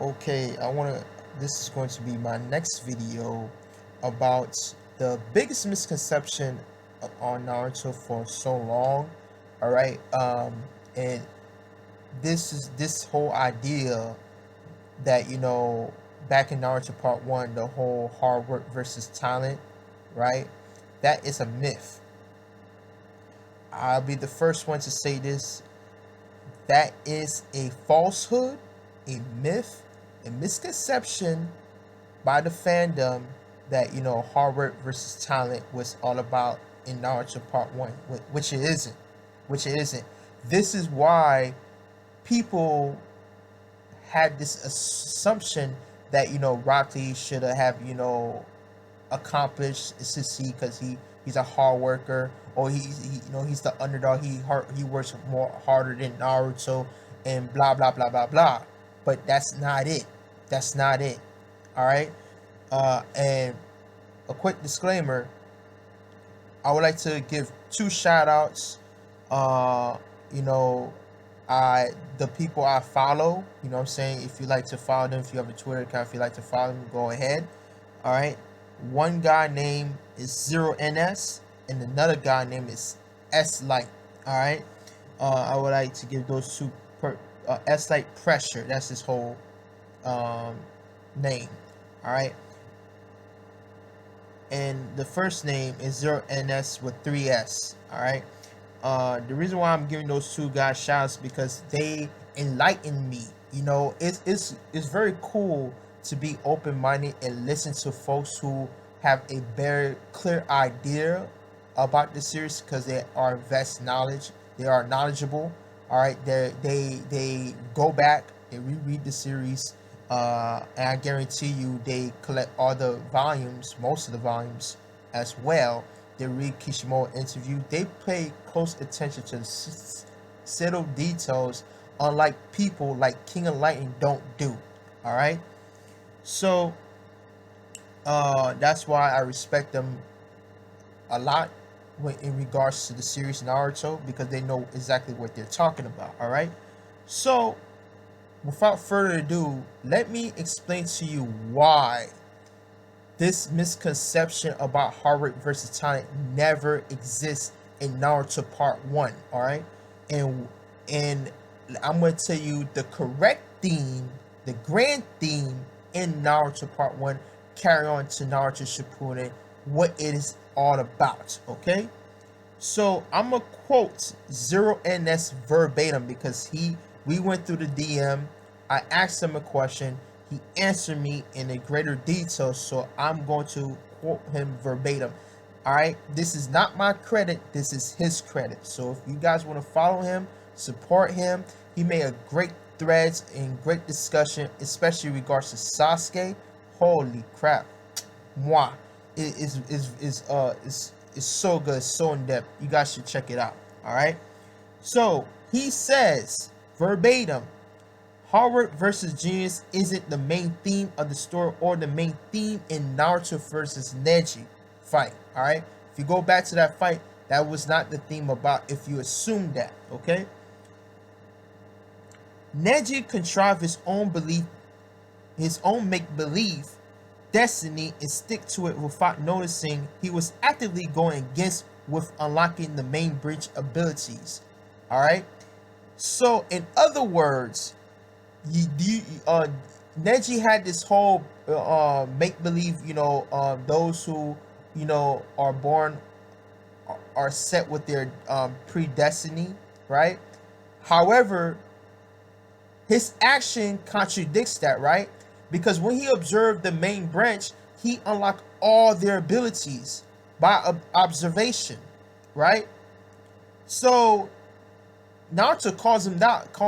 Okay, this is going to be my next video about the biggest misconception on Naruto for so long. All right, and this whole idea that back in Naruto Part One, the whole hard work versus talent, right? That is a myth. I'll be the first one to say this. That is a falsehood, a myth, a misconception by the fandom that hard work versus talent was all about in Naruto Part One, which it isn't. Which it isn't. This is why people had this assumption that Rock Lee should have accomplished succeed because he's a hard worker, or he's the underdog. He works more harder than Naruto and blah blah blah blah blah. But that's not it. That's not it. All right. And a quick disclaimer: I would like to give two shout outs. Uh, you know, the people I follow. You know what I'm saying? If you like to follow them, if you have a Twitter account, if you like to follow them, go ahead. All right. One guy name is 0NS, and another guy name is S Light. All right. I would like to give those two S Light Pressure. That's his whole um, name. All right. And the first name is 0NS with 3S. All right. The reason why I'm giving those two guys shouts because they enlighten me. It's very cool to be open-minded and listen to folks who have a very clear idea about the series because they are vast knowledge. They are knowledgeable. All right, they go back, they reread the series, and I guarantee you they collect all the volumes, most of the volumes as well. They read Kishimoto interview. They pay close attention to the subtle details, unlike people like King of Lightning don't do. All right, so that's why I respect them a lot in regards to the series Naruto because they know exactly what they're talking about. All right, so without further ado, let me explain to you why this misconception about hard work versus talent never exists in Naruto Part 1, alright? And I'm gonna tell you the correct theme, the grand theme in Naruto Part 1, carry on to Naruto Shippuden, what it is all about, okay? So I'm gonna quote 0NS verbatim because we went through the DM. I asked him a question. He answered me in a greater detail, so I'm going to quote him verbatim. All right, this is not my credit. This is his credit. So if you guys want to follow him, support him. He made a great threads and great discussion, especially in regards to Sasuke. Holy crap, moi, it is so good, so in depth. You guys should check it out. All right. So he says verbatim, hard work versus genius isn't the main theme of the story or the main theme in Naruto versus Neji fight. All right. If you go back to that fight, that was not the theme about. If you assume that, okay. Neji contrived his own belief, his own make-believe destiny and stick to it without noticing he was actively going against with unlocking the main bridge abilities. All right. So in other words, Neji had this whole make believe. Those who are born are set with their predestiny, right? However, his action contradicts that, right? Because when he observed the main branch, he unlocked all their abilities by observation, right? So Naruto call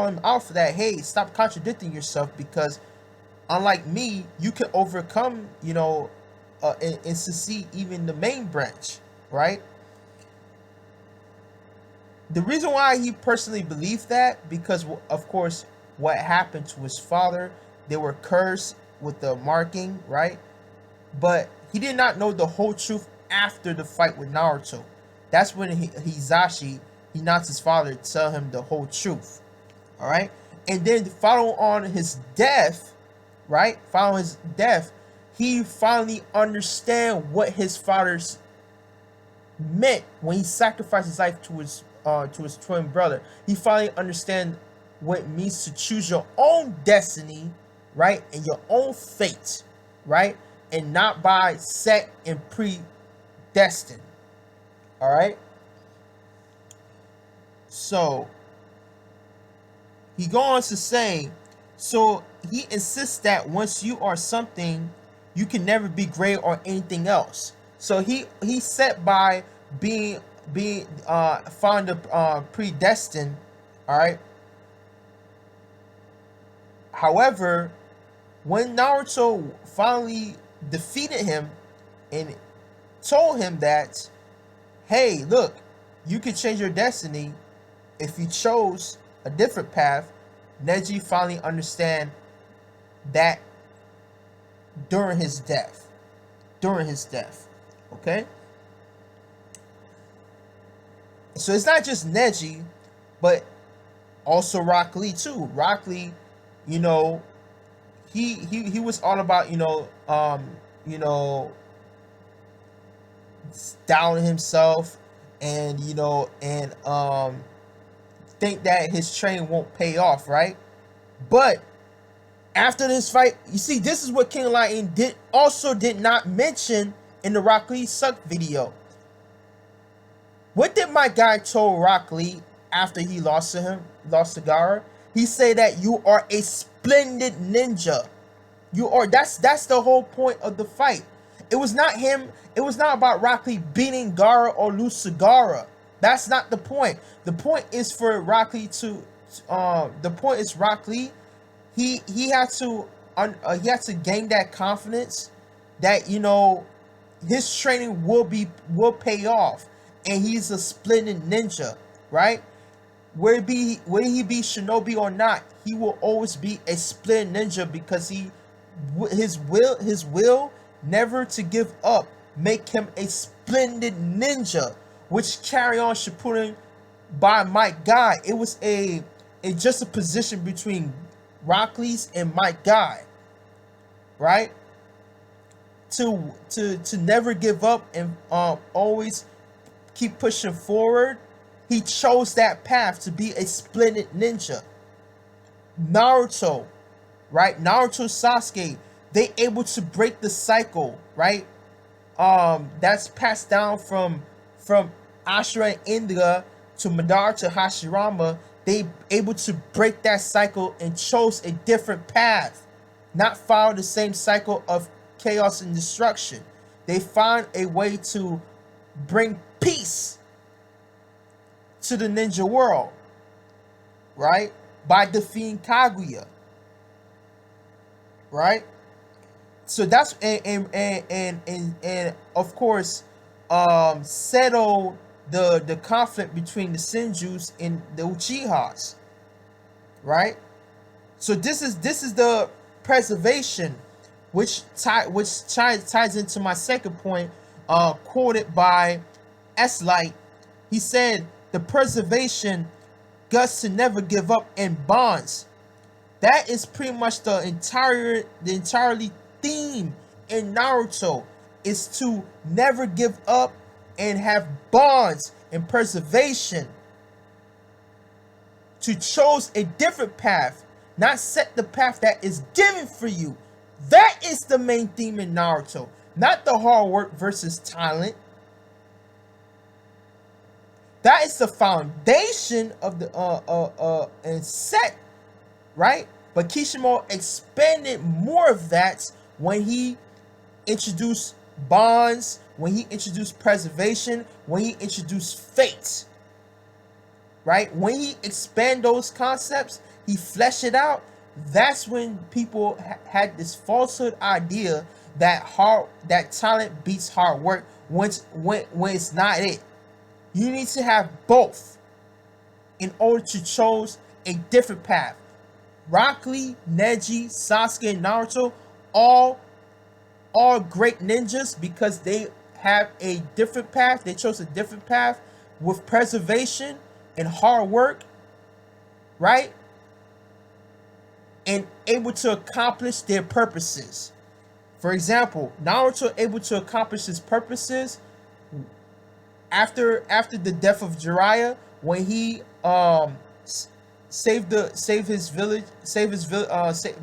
him out for that. Hey, stop contradicting yourself because unlike me, you can overcome, and succeed even the main branch, right? The reason why he personally believed that because of course what happened to his father, they were cursed with the marking, right? But he did not know the whole truth after the fight with Naruto. That's when Hinata's father, tell him the whole truth. All right, and then follow on his death, right? Following his death, he finally understand what his father's meant when he sacrificed his life to his twin brother. He finally understand what it means to choose your own destiny, right, and your own fate, right, and not by set and predestined. All right. So he goes on to say, so he insists that once you are something, you can never be great or anything else. So he set by being found predestined. All right. However, when Naruto finally defeated him and told him that, hey, look, you can change your destiny if you chose a different path, Neji finally understand that during his death. Okay? So it's not just Neji, but also Rock Lee too. Rock Lee, you know, he was all about, downing himself and think that his training won't pay off, right? But after this fight, you see, this is what King Lion did not mention in the Rock Lee Suck video. What did my guy told Rock Lee after he lost to Gaara? He said that you are a splendid ninja. That's the whole point of the fight. It was not him. It was not about Rock Lee beating Gaara or lose to Gaara. That's not the point. The point is for Rock Lee to. The point is Rock Lee. He had to gain that confidence that his training will pay off, and he's a splendid ninja, right? Whether he be shinobi or not, he will always be a splendid ninja because his will never to give up make him a splendid ninja, which carry on Shippuden by Mike Guy. It was just a position between Rock Lee's and Mike Guy, right? To never give up and always keep pushing forward. He chose that path to be a splendid ninja. Naruto, right? Naruto, Sasuke, they able to break the cycle, right? That's passed down from Ashura and Indra to Madara to Hashirama. They able to break that cycle and chose a different path, not follow the same cycle of chaos and destruction. They find a way to bring peace to the ninja world, right? By defeating Kaguya, right? So that's and of course settle the conflict between the Senjus and the Uchihas, right? So this is the preservation, which ties into my second point, quoted by S-Light. He said the preservation guts to never give up and bonds. That is pretty much the entirely theme in Naruto, is to never give up and have bonds and preservation. To choose a different path, not set the path that is given for you. That is the main theme in Naruto, not the hard work versus talent. That is the foundation of the and set, right? But Kishimoto expanded more of that when he introduced bonds, when he introduced preservation, when he introduced fate, right? When he expand those concepts, he fleshed it out. That's when people had this falsehood idea that talent beats hard work when it's not it. You need to have both in order to choose a different path. Rock Lee, Neji, Sasuke, and Naruto, all great ninjas because they have a different path. They chose a different path with preservation and hard work, right? and able to accomplish their purposes. For example, Naruto able to accomplish his purposes after the death of Jiraiya, when he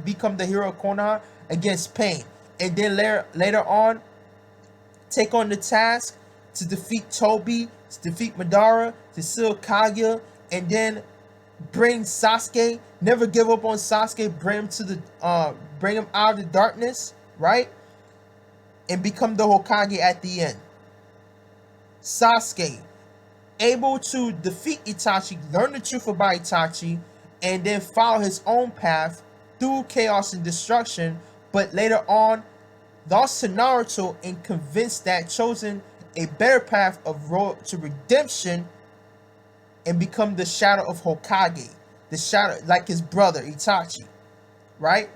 become the hero of Konoha against Pain, and then later on take on the task to defeat Tobi, to defeat Madara, to seal Kaguya, and then bring Sasuke. Never give up on Sasuke. Bring him out of the darkness, right? And become the Hokage at the end. Sasuke able to defeat Itachi, learn the truth about Itachi, and then follow his own path through chaos and destruction, but later on lost to Naruto and convinced that chosen a better path of road to redemption and become the shadow of Hokage, the shadow like his brother Itachi, right?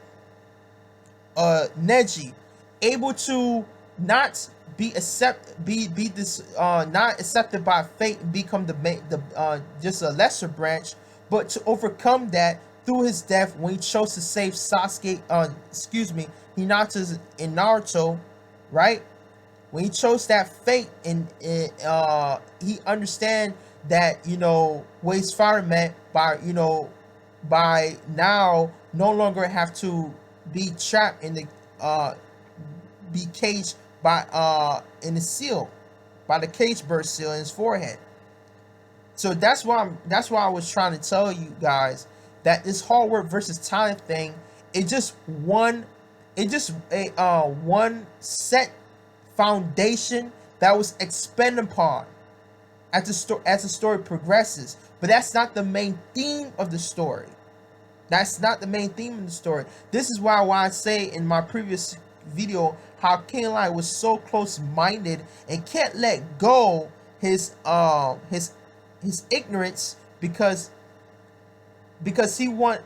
Neji able to not be not accepted by fate and become just a lesser branch, but to overcome that through his death when he chose to save Sasuke, Hinata and Naruto, right? When he chose that fate, and he understand that, what his father meant by, by now no longer have to be trapped in the be caged by in the seal, by the cage bird seal in his forehead. So that's why I was trying to tell you guys that this hard work versus talent thing, it just a one set foundation that was expanded upon as the story progresses. But that's not the main theme of the story. That's not the main theme of the story. This is why I say in my previous video how King Lion was so close-minded and can't let go his ignorance because he want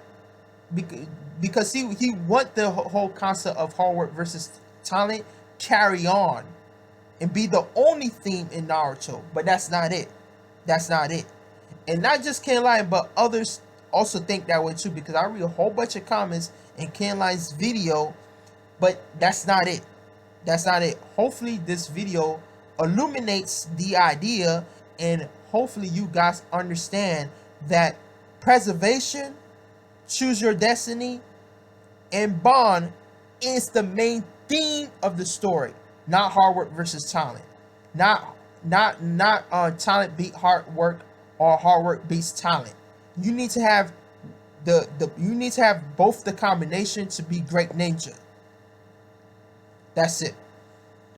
the whole concept of hard work versus talent carry on and be the only theme in Naruto. But that's not it. That's not it. And not just King Lion, but others also think that way too, because I read a whole bunch of comments in King Lion's video, but that's not it. That's not it. Hopefully this video illuminates the idea, and hopefully you guys understand that preservation, choose your destiny, and bond is the main theme of the story. Not hard work versus talent. Not talent beat hard work or hard work beats talent. You need to have you need to have both the combination to be great ninja. That's it.